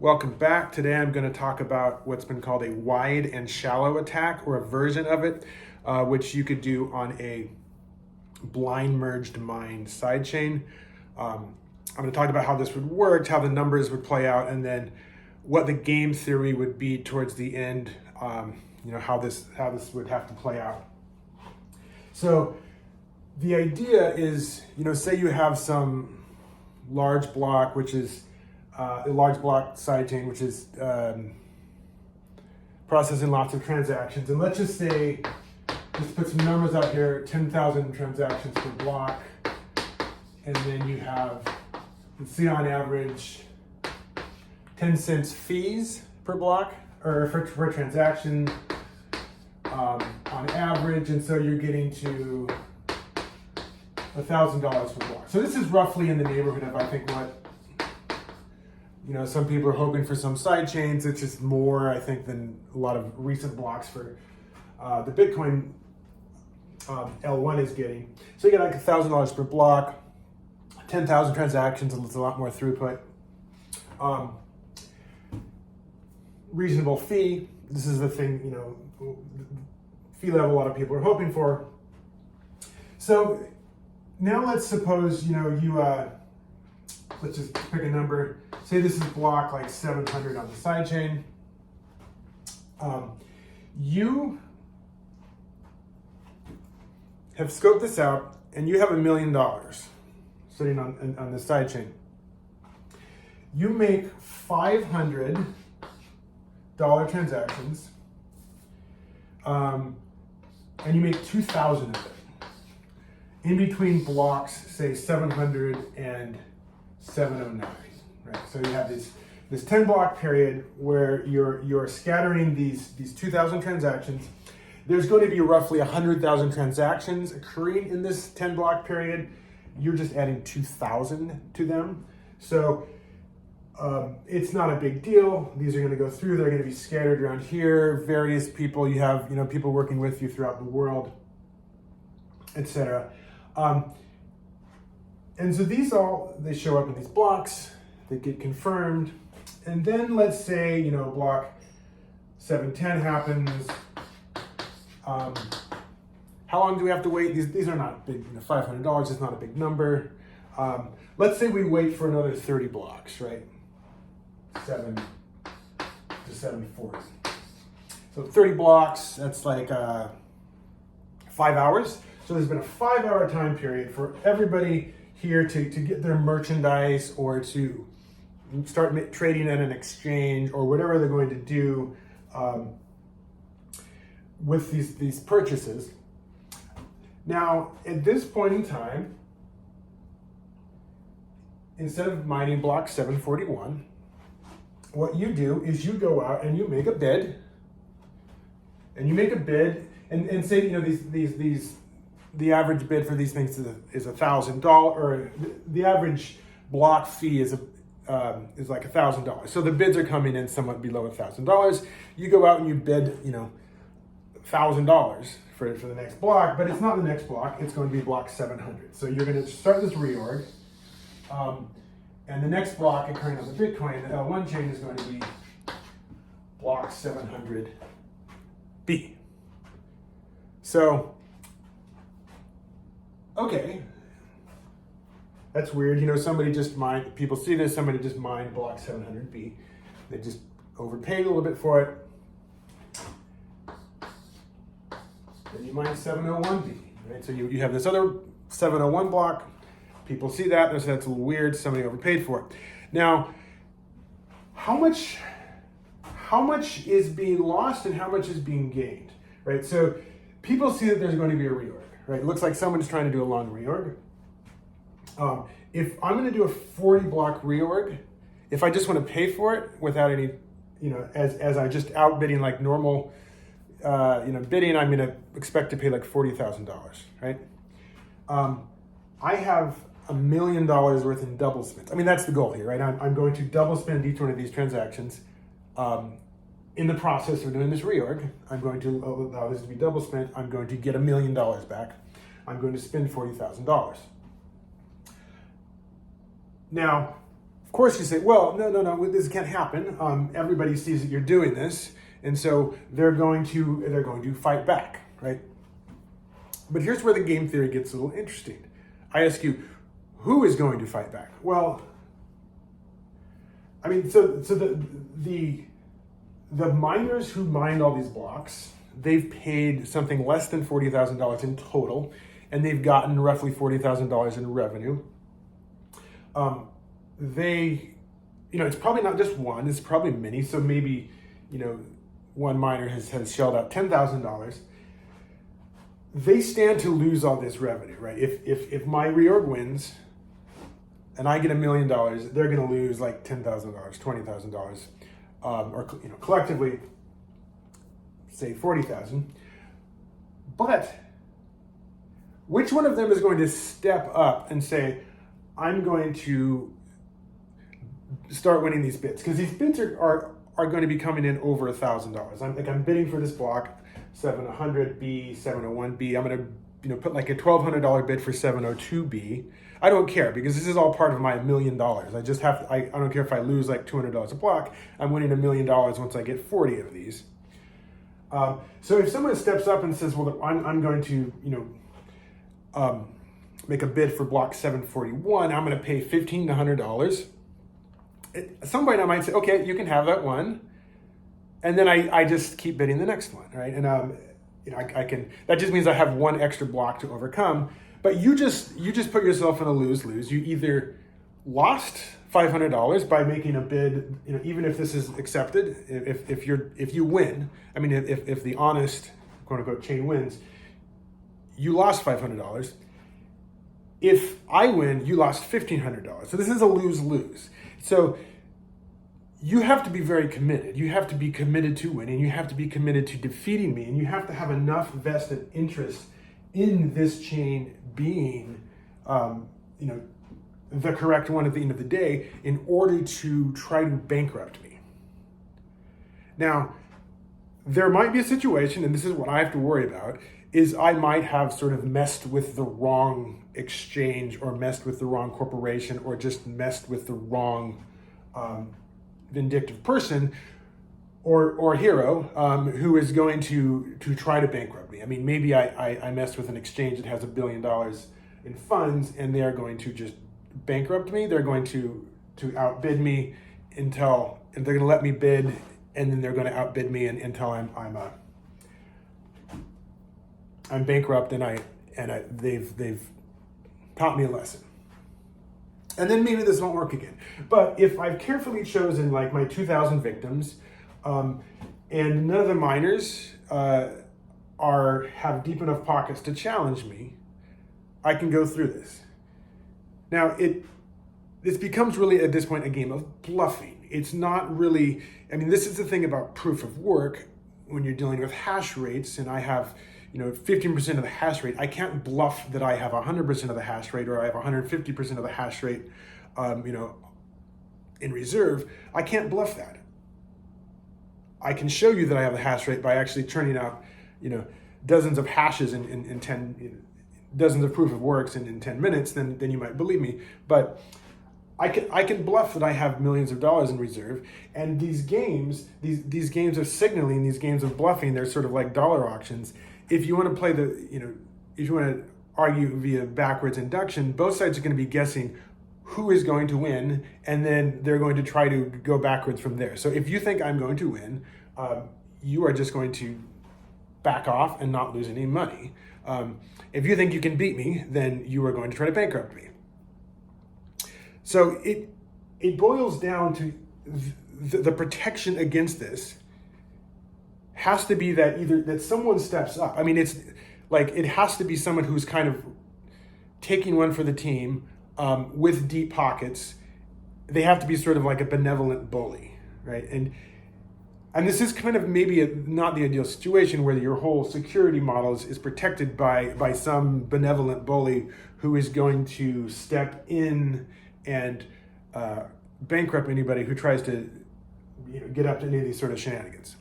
Welcome back. Today I'm going to talk about what's been called a wide and shallow attack, or a version of it, which you could do on a blind merged mine sidechain. I'm going to talk about how this would work, how the numbers would play out, and then what the game theory would be towards the end. How this would have to play out. So the idea is, say you have some large block, which is a large block sidechain, which is processing lots of transactions. And let's just say, just put some numbers out here, 10,000 transactions per block. And then you have, let's see, on average, 10 cents fees per block, or per transaction on average. And so you're getting to $1,000 per block. So this is roughly in the neighborhood of, I think, what, some people are hoping for some side chains. It's just more, I think, than a lot of recent blocks for the Bitcoin L1 is getting. So you get like $1,000 per block, 10,000 transactions, and it's a lot more throughput. Reasonable fee. This is the thing, fee level a lot of people are hoping for. So now let's suppose, let's just pick a number. Say this is block like 700 on the sidechain. You have scoped this out, and you have $1 million sitting on the sidechain. You make $500 transactions, and you make 2,000 of it in between blocks, say 700 and 709. Right, so you have this 10 block period where you're scattering these 2,000 transactions. There's going to be roughly 100,000 transactions occurring in this 10 block period. You're just adding 2,000 to them. So it's not a big deal. These are going to go through. They're going to be scattered around here. Various people, you have people working with you throughout the world, etc. And so they show up in these blocks. They get confirmed, and then let's say block 710 happens. How long do we have to wait? These are not big. $500 is not a big number. Let's say we wait for another 30 blocks, right? 7 to 740. So 30 blocks. That's like 5 hours. So there's been a 5-hour time period for everybody here to get their merchandise, or to start trading at an exchange, or whatever they're going to do with these purchases. Now, at this point in time, instead of mining block 741, what you do is you go out and you make a bid, and say the average bid for these things is $1,000, or the average block fee is like $1,000. So the bids are coming in somewhat below $1,000. You go out and you bid, $1,000 for the next block, but it's not the next block. It's going to be block 700. So you're going to start this reorg, and the next block occurring on the Bitcoin, the L1 chain, is going to be block 700B. So, okay. That's weird. Somebody just mined, people see this, somebody just mined block 700B. They just overpaid a little bit for it. Then you mine 701B, right? So you have this other 701 block. People see that, they say that's a little weird, somebody overpaid for it. Now, how much is being lost and how much is being gained, right? So people see that there's going to be a reorg, right? It looks like someone's trying to do a long reorg. If I'm going to do a 40 block reorg, if I just want to pay for it without any, as I just outbidding like normal, bidding, I'm going to expect to pay like $40,000, right? I have $1 million worth in double spends. I mean, that's the goal here, right? I'm going to double spend each one of these transactions. In the process of doing this reorg, I'm going to allow this to be double spent. I'm going to get $1 million back. I'm going to spend $40,000. Now, of course you say, well, no, this can't happen. Everybody sees that you're doing this, and so they're going to fight back, right? But here's where the game theory gets a little interesting. I ask you, who is going to fight back? Well, I mean, so the miners who mined all these blocks, they've paid something less than $40,000 in total, and they've gotten roughly $40,000 in revenue. It's probably not just one, it's probably many. So maybe, one miner has shelled out $10,000. They stand to lose all this revenue, right? If my reorg wins and I get $1 million, they're going to lose like $10,000, $20,000, or collectively, say 40,000. But which one of them is going to step up and say, I'm going to start winning these bids? Because these bids are going to be coming in over $1,000. I'm bidding for this block, 700B, 701B. I'm going to put like a $1,200 bid for 702B. I don't care, because this is all part of my $1 million. I just have to, I don't care if I lose like $200 a block. I'm winning $1 million once I get 40 of these. So if someone steps up and says, well, I'm going to, make a bid for block 741, I'm going to pay $1,500. Somebody might say, okay, you can have that one. And then I just keep bidding the next one, right? And I can, that just means I have one extra block to overcome. But you just put yourself in a lose-lose. You either lost $500 by making a bid, even if this is accepted, if you win, I mean, if the honest, quote unquote, chain wins, you lost $500. If I win, you lost $1,500. So this is a lose-lose. So you have to be very committed. You have to be committed to winning. You have to be committed to defeating me. And you have to have enough vested interest in this chain being, the correct one at the end of the day in order to try to bankrupt me. Now, there might be a situation, and this is what I have to worry about, is I might have sort of messed with the wrong exchange, or messed with the wrong corporation, or just messed with the wrong vindictive person or hero who is going to try to bankrupt me. I mean, maybe I messed with an exchange that has $1 billion in funds, and they are going to just bankrupt me. They're going to outbid me and they're going to let me bid, and then they're going to outbid me until I'm bankrupt, and they've taught me a lesson. And then maybe this won't work again. But if I've carefully chosen like my 2,000 victims, and none of the miners have deep enough pockets to challenge me, I can go through this. Now this becomes really at this point a game of bluffing. It's not really, I mean, this is the thing about proof of work when you're dealing with hash rates, and I have 15% of the hash rate. I can't bluff that I have 100% of the hash rate, or I have 150% of the hash rate, in reserve. I can't bluff that. I can show you that I have the hash rate by actually churning out, dozens of hashes in 10, dozens of proof of works in 10 minutes. Then you might believe me. But I can bluff that I have millions of dollars in reserve. And these games, these games of signaling, these games of bluffing, they're sort of like dollar auctions. If you want to play if you want to argue via backwards induction, both sides are going to be guessing who is going to win, and then they're going to try to go backwards from there. So if you think I'm going to win, you are just going to back off and not lose any money. If you think you can beat me, then you are going to try to bankrupt me. So it boils down to the protection against this has to be that either that someone steps up. I mean, it's like it has to be someone who's kind of taking one for the team, with deep pockets. They have to be sort of like a benevolent bully, right? And this is kind of maybe not the ideal situation where your whole security model is protected by some benevolent bully who is going to step in and bankrupt anybody who tries to get up to any of these sort of shenanigans.